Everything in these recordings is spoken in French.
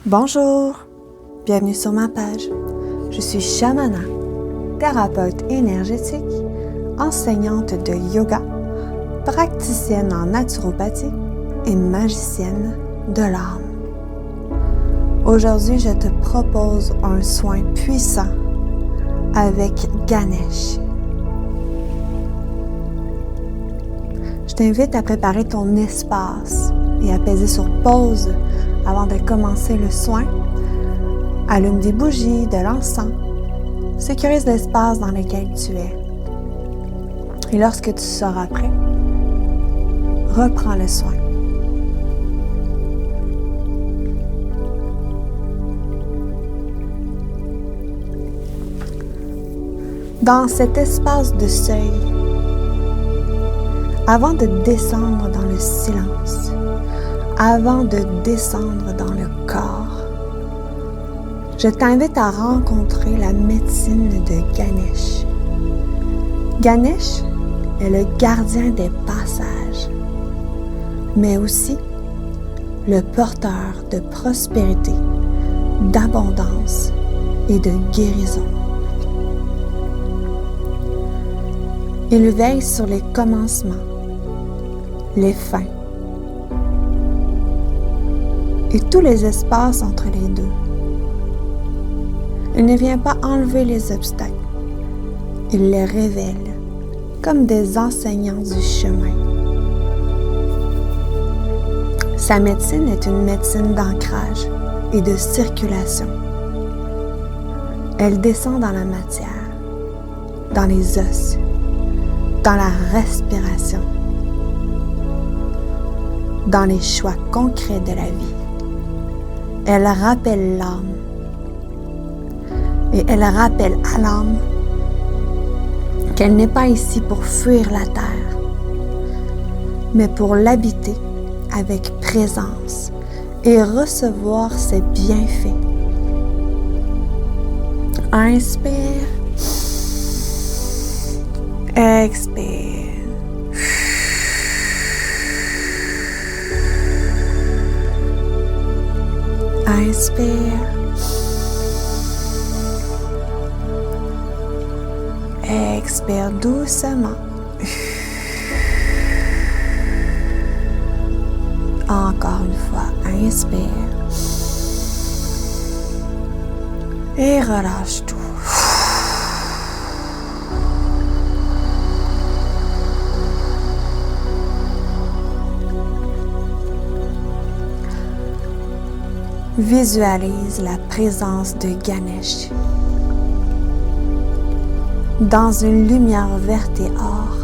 Bonjour, bienvenue sur ma page. Je suis Shamana, thérapeute énergétique, enseignante de yoga, praticienne en naturopathie et magicienne de l'âme. Aujourd'hui, je te propose un soin puissant avec Ganesh. Je t'invite à préparer ton espace et à peser sur pause avant de commencer le soin. Allume des bougies, de l'encens. Sécurise l'espace dans lequel tu es. Et lorsque tu seras prêt, reprends le soin. Dans cet espace de seuil, avant de descendre dans le silence, avant de descendre dans le corps, je t'invite à rencontrer la médecine de Ganesh. Ganesh est le gardien des passages, mais aussi le porteur de prospérité, d'abondance et de guérison. Il veille sur les commencements, les fins et tous les espaces entre les deux. Il ne vient pas enlever les obstacles, il les révèle comme des enseignants du chemin. Sa médecine est une médecine d'ancrage et de circulation. Elle descend dans la matière, dans les os, dans la respiration, dans les choix concrets de la vie. Elle rappelle l'âme et elle rappelle à l'âme qu'elle n'est pas ici pour fuir la terre, mais pour l'habiter avec présence et recevoir ses bienfaits. Inspire, expire. Inspire. Expire doucement. Encore une fois, inspire. Et relâche tout. Visualise la présence de Ganesh dans une lumière verte et or,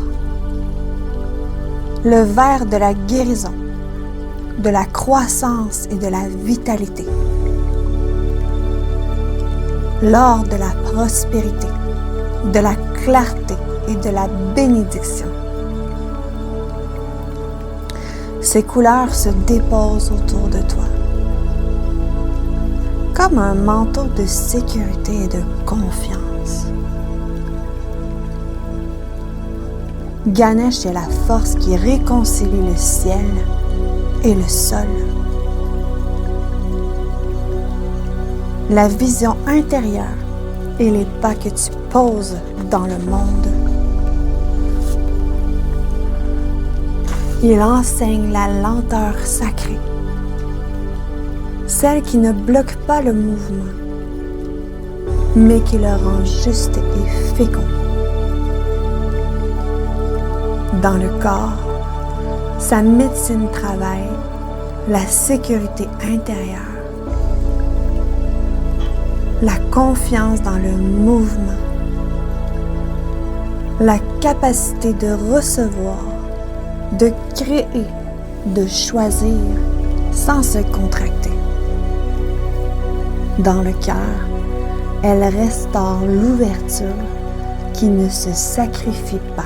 le vert de la guérison, de la croissance et de la vitalité, l'or de la prospérité, de la clarté et de la bénédiction. Ces couleurs se déposent autour de toi, comme un manteau de sécurité et de confiance. Ganesh est la force qui réconcilie le ciel et le sol. La vision intérieure et les pas que tu poses dans le monde. Il enseigne la lenteur sacrée, celle qui ne bloque pas le mouvement, mais qui le rend juste et fécond. Dans le corps, sa médecine travaille la sécurité intérieure, la confiance dans le mouvement, la capacité de recevoir, de créer, de choisir sans se contracter. Dans le cœur, elle restaure l'ouverture qui ne se sacrifie pas.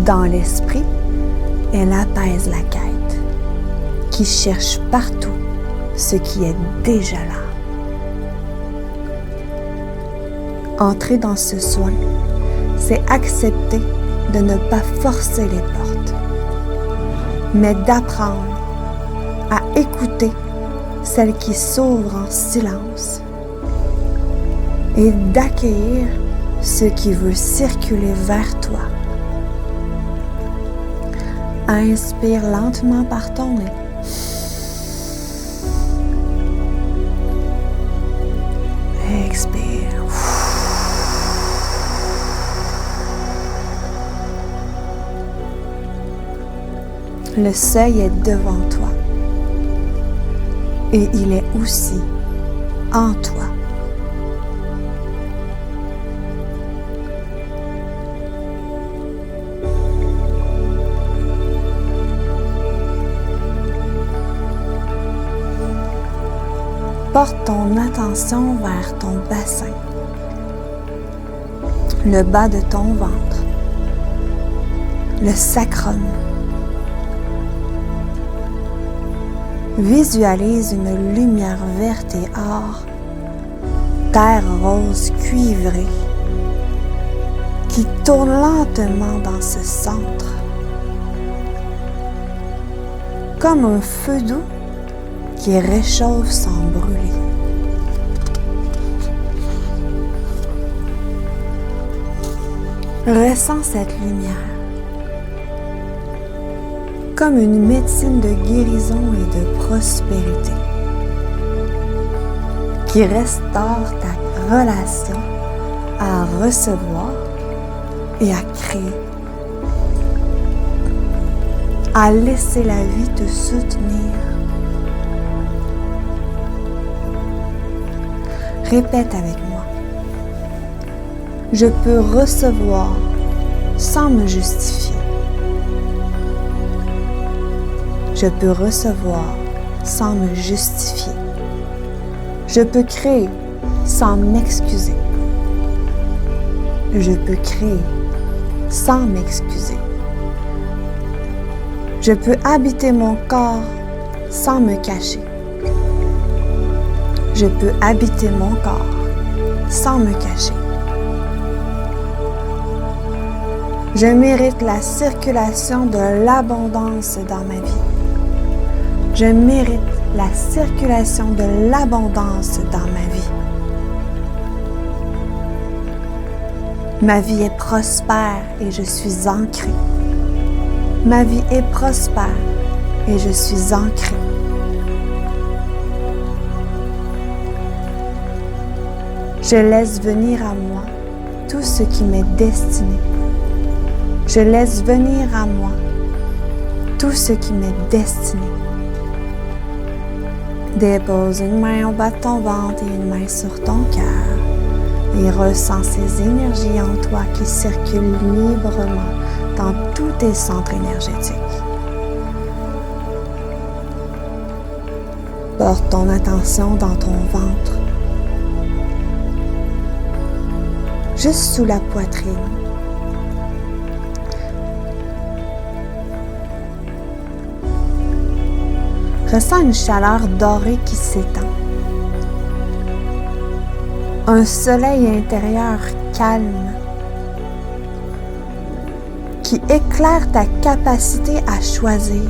Dans l'esprit, elle apaise la quête, qui cherche partout ce qui est déjà là. Entrer dans ce soin, c'est accepter de ne pas forcer les portes, mais d'apprendre à écouter celle qui s'ouvre en silence, et d'accueillir ce qui veut circuler vers toi. Inspire lentement par ton nez. Expire. Le seuil est devant toi et il est aussi en toi. Porte ton attention vers ton bassin, le bas de ton ventre, le sacrum. Visualise une lumière verte et or, terre rose cuivrée, qui tourne lentement dans ce centre, comme un feu doux qui réchauffe sans brûler. Ressens cette lumière comme une médecine de guérison et de prospérité qui restaure ta relation à recevoir et à créer, à laisser la vie te soutenir. Répète avec moi. Je peux recevoir sans me justifier. Je peux recevoir sans me justifier. Je peux créer sans m'excuser. Je peux créer sans m'excuser. Je peux habiter mon corps sans me cacher. Je peux habiter mon corps sans me cacher. Je mérite la circulation de l'abondance dans ma vie. Je mérite la circulation de l'abondance dans ma vie. Ma vie est prospère et je suis ancrée. Ma vie est prospère et je suis ancrée. Je laisse venir à moi tout ce qui m'est destiné. Je laisse venir à moi tout ce qui m'est destiné. Dépose une main au bas de ton ventre et une main sur ton cœur et ressens ces énergies en toi qui circulent librement dans tous tes centres énergétiques. Porte ton attention dans ton ventre, juste sous la poitrine. Ressens une chaleur dorée qui s'étend. Un soleil intérieur calme qui éclaire ta capacité à choisir,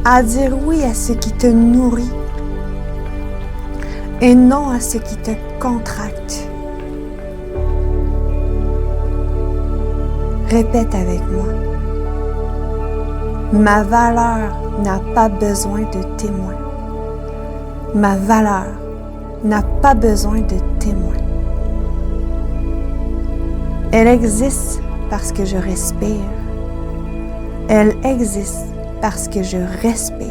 à dire oui à ce qui te nourrit et non à ce qui te contracte. Répète avec moi. Ma valeur n'a pas besoin de témoins. Ma valeur n'a pas besoin de témoins. Elle existe parce que je respire. Elle existe parce que je respire.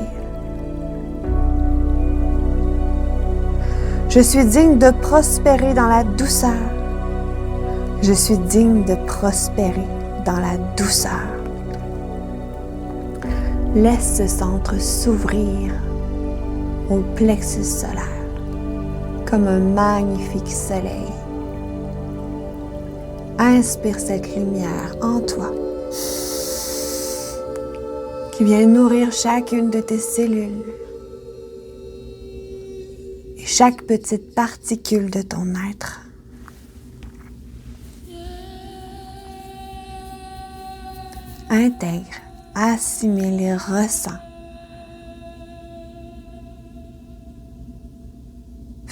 Je suis digne de prospérer dans la douceur. Je suis digne de prospérer dans la douceur. Laisse ce centre s'ouvrir au plexus solaire comme un magnifique soleil. Inspire cette lumière en toi qui vient nourrir chacune de tes cellules et chaque petite particule de ton être. Intègre, assimile et ressens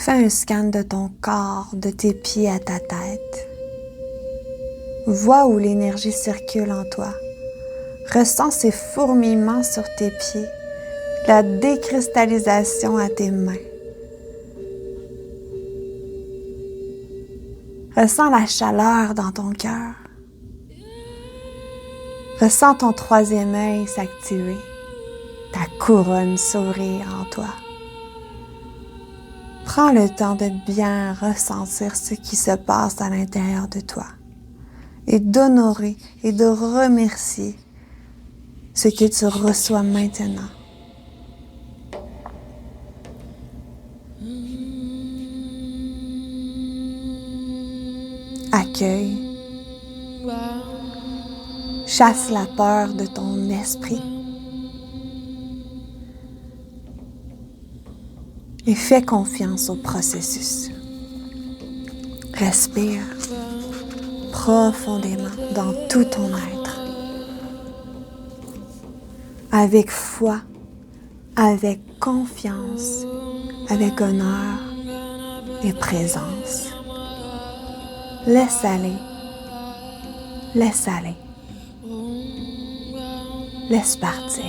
Fais un scan de ton corps, de tes pieds à ta tête. Vois où l'énergie circule en toi. Ressens ces fourmillements sur tes pieds, la décristallisation à tes mains. Ressens la chaleur dans ton cœur. Ressens ton troisième œil s'activer, ta couronne s'ouvrir en toi. Prends le temps de bien ressentir ce qui se passe à l'intérieur de toi et d'honorer et de remercier ce que tu reçois maintenant. Accueille. Chasse la peur de ton esprit. Et fais confiance au processus. Respire profondément dans tout ton être. Avec foi, avec confiance, avec honneur et présence. Laisse aller. Laisse aller. Laisse partir.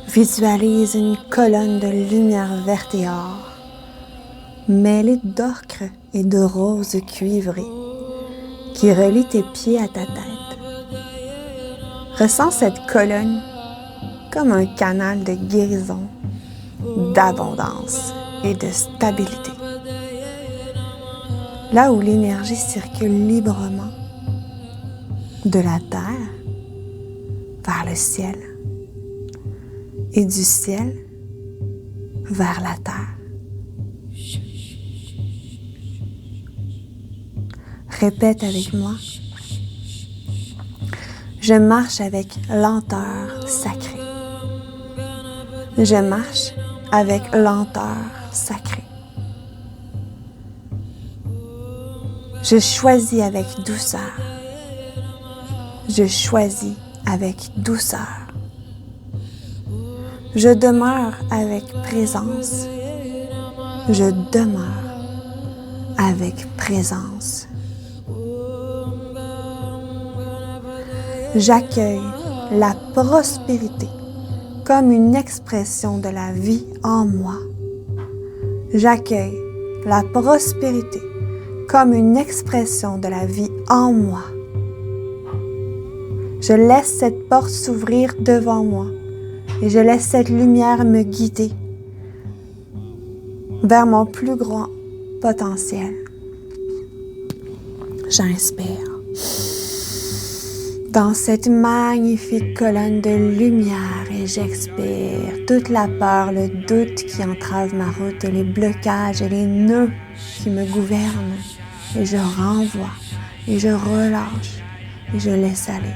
Visualise une colonne de lumière verte et or, mêlée d'ocre et de rose cuivré, qui relie tes pieds à ta tête. Ressens cette colonne comme un canal de guérison, d'abondance et de stabilité. Là où l'énergie circule librement de la terre vers le ciel et du ciel vers la terre. Répète avec moi. Je marche avec lenteur sacrée. Je marche avec lenteur sacrée. Je choisis avec douceur. Je choisis avec douceur. Je demeure avec présence. Je demeure avec présence. J'accueille la prospérité comme une expression de la vie en moi. J'accueille la prospérité comme une expression de la vie en moi. Je laisse cette porte s'ouvrir devant moi et je laisse cette lumière me guider vers mon plus grand potentiel. J'inspire. Dans cette magnifique colonne de lumière et j'expire toute la peur, le doute qui entrave ma route et les blocages et les nœuds qui me gouvernent. Et je renvoie et je relâche et je laisse aller.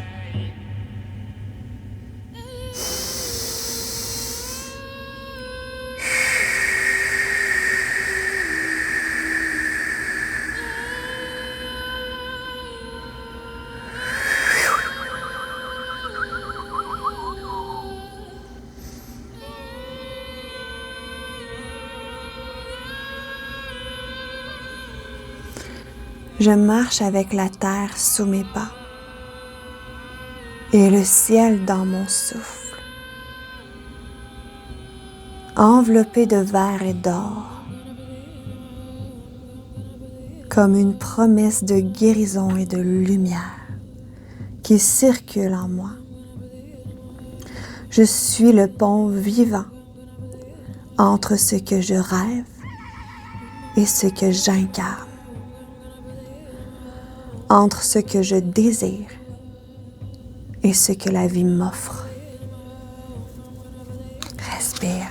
Je marche avec la terre sous mes pas et le ciel dans mon souffle, enveloppé de verre et d'or, comme une promesse de guérison et de lumière qui circule en moi. Je suis le pont vivant entre ce que je rêve et ce que j'incarne. Entre ce que je désire et ce que la vie m'offre. Respire.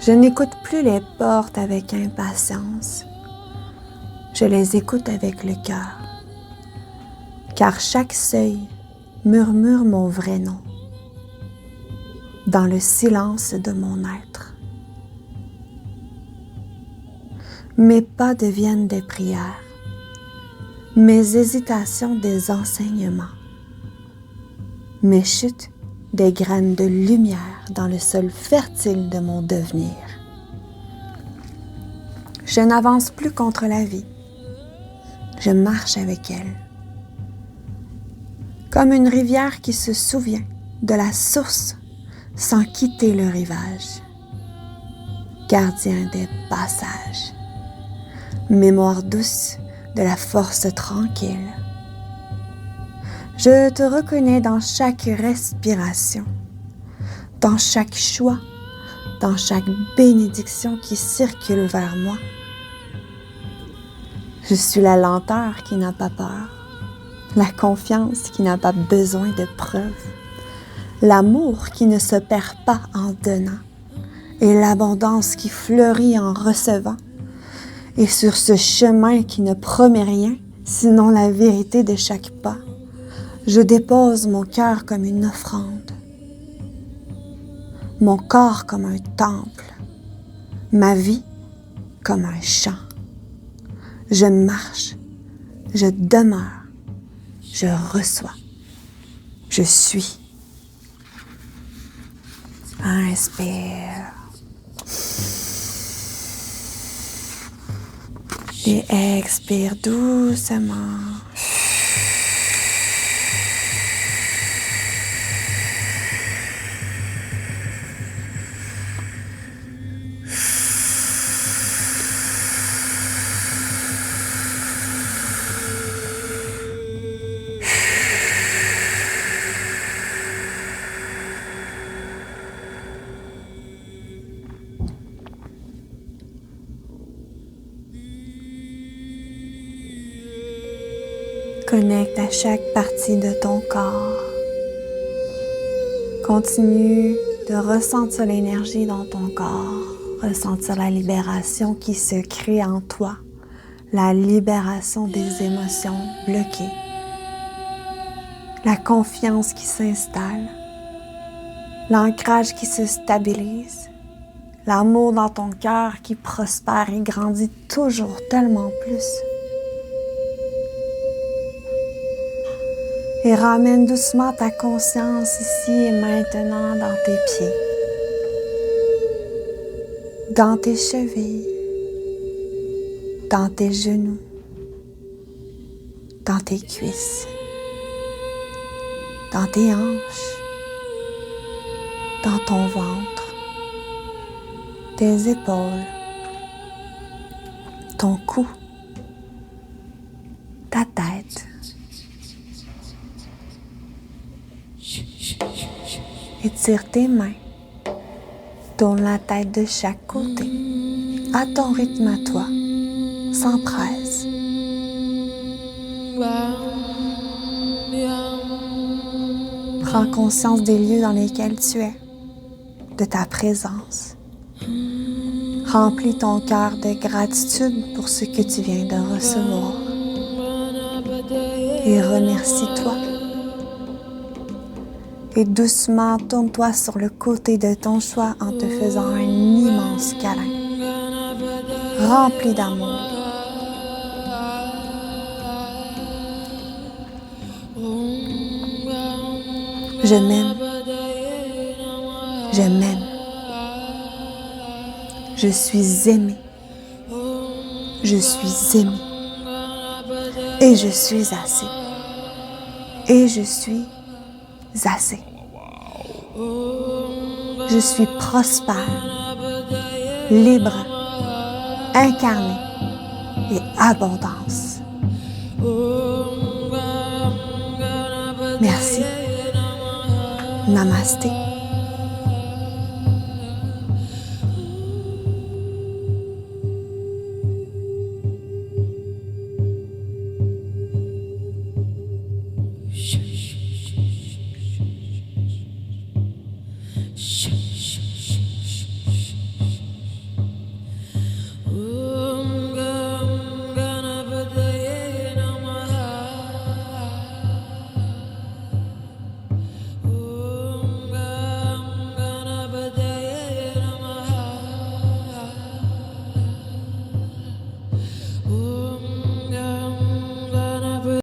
Je n'écoute plus les portes avec impatience. Je les écoute avec le cœur. Car chaque seuil murmure mon vrai nom. Dans le silence de mon être. Mes pas deviennent des prières, mes hésitations des enseignements, mes chutes des graines de lumière dans le sol fertile de mon devenir. Je n'avance plus contre la vie, je marche avec elle. Comme une rivière qui se souvient de la source sans quitter le rivage. Gardien des passages, mémoire douce de la force tranquille. Je te reconnais dans chaque respiration, dans chaque choix, dans chaque bénédiction qui circule vers moi. Je suis la lenteur qui n'a pas peur, la confiance qui n'a pas besoin de preuves, l'amour qui ne se perd pas en donnant, et l'abondance qui fleurit en recevant. Et sur ce chemin qui ne promet rien, sinon la vérité de chaque pas, je dépose mon cœur comme une offrande, mon corps comme un temple, ma vie comme un chant. Je marche, je demeure, je reçois, je suis. Inspire. Et expire doucement. Connecte à chaque partie de ton corps. Continue de ressentir l'énergie dans ton corps, ressentir la libération qui se crée en toi, la libération des émotions bloquées, la confiance qui s'installe, l'ancrage qui se stabilise, l'amour dans ton cœur qui prospère et grandit toujours tellement plus. Et ramène doucement ta conscience ici et maintenant dans tes pieds, dans tes chevilles, dans tes genoux, dans tes cuisses, dans tes hanches, dans ton ventre, tes épaules, ton cou, ta tête. Étire tes mains, tourne la tête de chaque côté, à ton rythme à toi, sans presse. Prends conscience des lieux dans lesquels tu es, de ta présence. Remplis ton cœur de gratitude pour ce que tu viens de recevoir. Et remercie-toi. Et doucement, tourne-toi sur le côté de ton choix en te faisant un immense câlin, rempli d'amour. Je m'aime. Je m'aime. Je suis aimée. Je suis aimée. Et je suis assez. Et je suis assez. Je suis prospère, libre, incarné et abondance. Merci. Namasté.